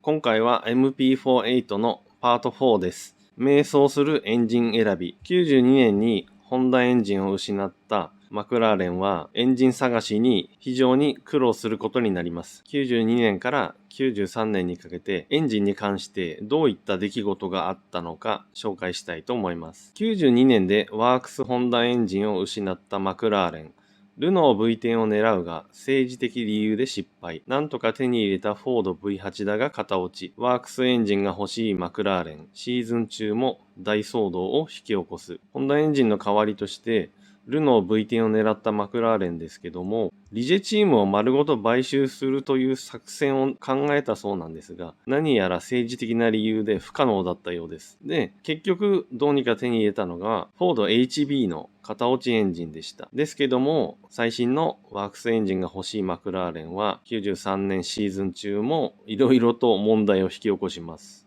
今回は MP48 のパート4です。迷走するエンジン選び。92年にホンダエンジンを失ったマクラーレンはエンジン探しに非常に苦労することになります。92年から93年にかけてエンジンに関してどういった出来事があったのか紹介したいと思います。92年でワークスホンダエンジンを失ったマクラーレン。ルノー V10 を狙うが政治的理由で失敗。なんとか手に入れたフォード V8 だが片落ち。ワークスエンジンが欲しいマクラーレン。シーズン中も大騒動を引き起こす。ホンダエンジンの代わりとしてルノー V10 を狙ったマクラーレンですけども、リジェチームを丸ごと買収するという作戦を考えたそうなんですが、何やら政治的な理由で不可能だったようです。で、結局どうにか手に入れたのが、フォード HB の片落ちエンジンでした。ですけども、最新のワークスエンジンが欲しいマクラーレンは、93年シーズン中も色々と問題を引き起こします。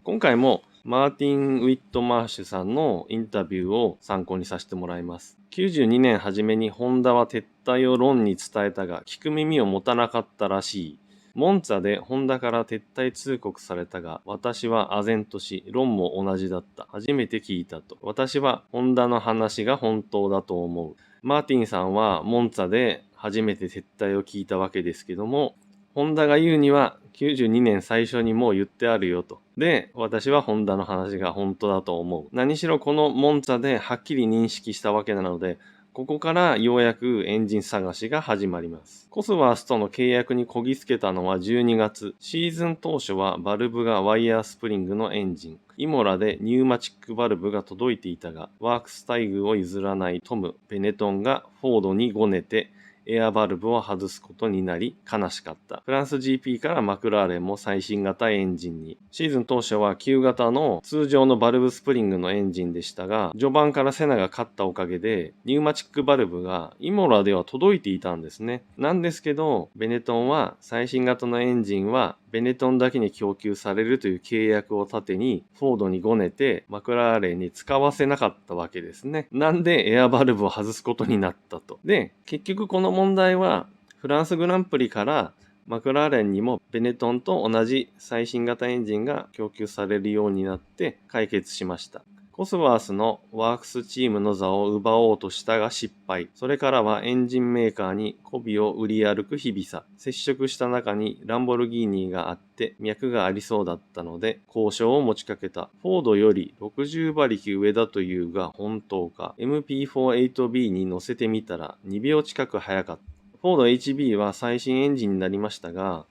今回もマーティン・ウィットマーシュさんのインタビューを参考にさせてもらいます。92年初めにホンダは撤退をロンに伝えたが聞く耳を持たなかったらしい。モンツァでホンダから撤退通告されたが私は唖然とし、ロンも同じだった。初めて聞いたと。私はホンダの話が本当だと思う。マーティンさんはモンツァで初めて撤退を聞いたわけですけども、ホンダが言うには92年最初にもう言ってあるよと。で、私はホンダの話が本当だと思う。何しろこのモンツァではっきり認識したわけなので、ここからようやくエンジン探しが始まります。コスワースとの契約にこぎつけたのは12月。シーズン当初はバルブがワイヤースプリングのエンジン。イモラでニューマチックバルブが届いていたが、ワークス待遇を譲らないトム・ベネトンがフォードにごねて、エアバルブを外すことになり悲しかった。フランス GP からマクラーレンも最新型エンジンに。シーズン当初は旧型の通常のバルブスプリングのエンジンでしたが、序盤からセナが勝ったおかげで、ニューマチックバルブがイモラでは届いていたんですね。なんですけど、ベネトンは最新型のエンジンはベネトンだけに供給されるという契約を盾にフォードにごねてマクラーレンに使わせなかったわけですね。なんでエアバルブを外すことになったと。で、結局この問題はフランスグランプリからマクラーレンにもベネトンと同じ最新型エンジンが供給されるようになって解決しました。コスワースのワークスチームの座を奪おうとしたが失敗。それからはエンジンメーカーに媚びを売り歩く日々さ。接触した中にランボルギーニがあって脈がありそうだったので交渉を持ちかけた。フォードより60馬力上だというが本当か。MP48B に乗せてみたら2秒近く速かった。フォード HB は最新エンジンになりましたが、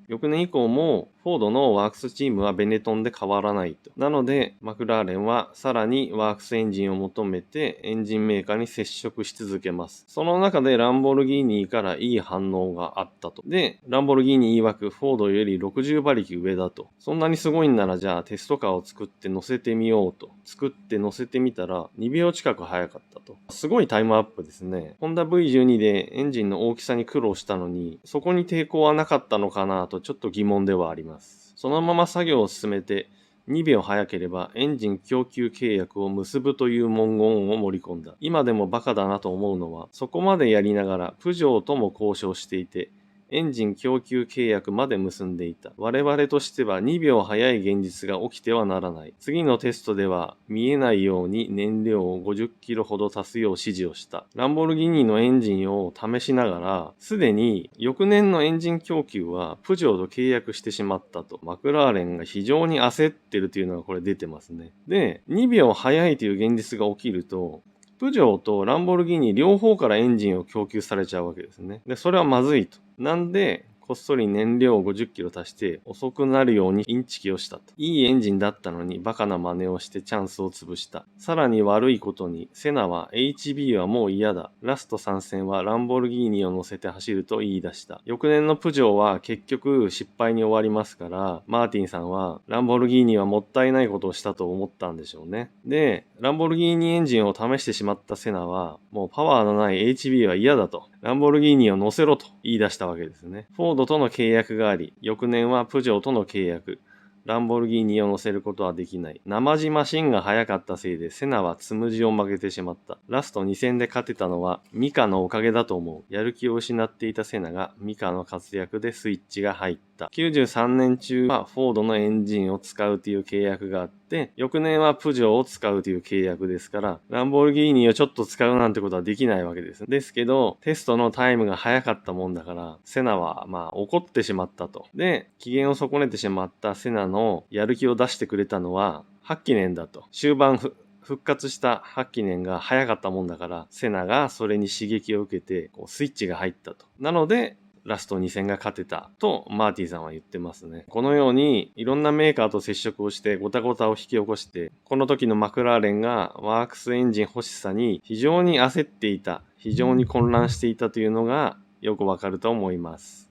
翌年以降もフォードのワークスチームはベネトンで変わらないと。なのでマクラーレンはさらにワークスエンジンを求めてエンジンメーカーに接触し続けます。その中でランボルギーニからいい反応があったと。で、ランボルギーニ曰くフォードより60馬力上だと。そんなにすごいんならじゃあテストカーを作って乗せてみようと。作って乗せてみたら2秒近く速かったと。すごいタイムアップですね。ホンダ V12 でエンジンの大きさに苦労したのに、そこに抵抗はなかったのかなとちょっと疑問ではあります。そのまま作業を進めて2秒早ければエンジン供給契約を結ぶという文言を盛り込んだ。今でもバカだなと思うのは、そこまでやりながらプジョーとも交渉していて、エンジン供給契約まで結んでいた。我々としては2秒早い現実が起きてはならない。次のテストでは見えないように燃料を50キロほど足すよう指示をした。ランボルギーニのエンジンを試しながら、すでに翌年のエンジン供給はプジョーと契約してしまったと。マクラーレンが非常に焦ってるというのがこれ出てますね。で、2秒早いという現実が起きると、プジョーとランボルギーニ両方からエンジンを供給されちゃうわけですね。で、それはまずいと。なんで、こっそり燃料を50キロ足して遅くなるようにインチキをしたと。いいエンジンだったのにバカな真似をしてチャンスを潰した。さらに悪いことに、セナは HB はもう嫌だ。ラスト参戦はランボルギーニを乗せて走ると言い出した。翌年のプジョーは結局失敗に終わりますから、マーティンさんはランボルギーニはもったいないことをしたと思ったんでしょうね。で、ランボルギーニエンジンを試してしまったセナは、もうパワーのない HB は嫌だと。ランボルギーニを乗せろと言い出したわけですね。フォードとの契約があり、翌年はプジョーとの契約。ランボルギーニを乗せることはできない。生地マシンが速かったせいでセナはつむじを曲げてしまった。ラスト2戦で勝てたのはミカのおかげだと思う。やる気を失っていたセナがミカの活躍でスイッチが入った。93年中はフォードのエンジンを使うという契約があって、翌年はプジョーを使うという契約ですから、ランボルギーニをちょっと使うなんてことはできないわけです。ですけど、テストのタイムが速かったもんだから、セナは怒ってしまったと。で、機嫌を損ねてしまったセナのやる気を出してくれたのは、ハッキネンだと。終盤復活したハッキネンが早かったもんだから、セナがそれに刺激を受けて、スイッチが入ったと。なので、ラスト2戦が勝てたとマーティさんは言ってますね。このようにいろんなメーカーと接触をしてゴタゴタを引き起こして、この時のマクラーレンがワークスエンジン欲しさに非常に焦っていた、非常に混乱していたというのがよくわかると思います。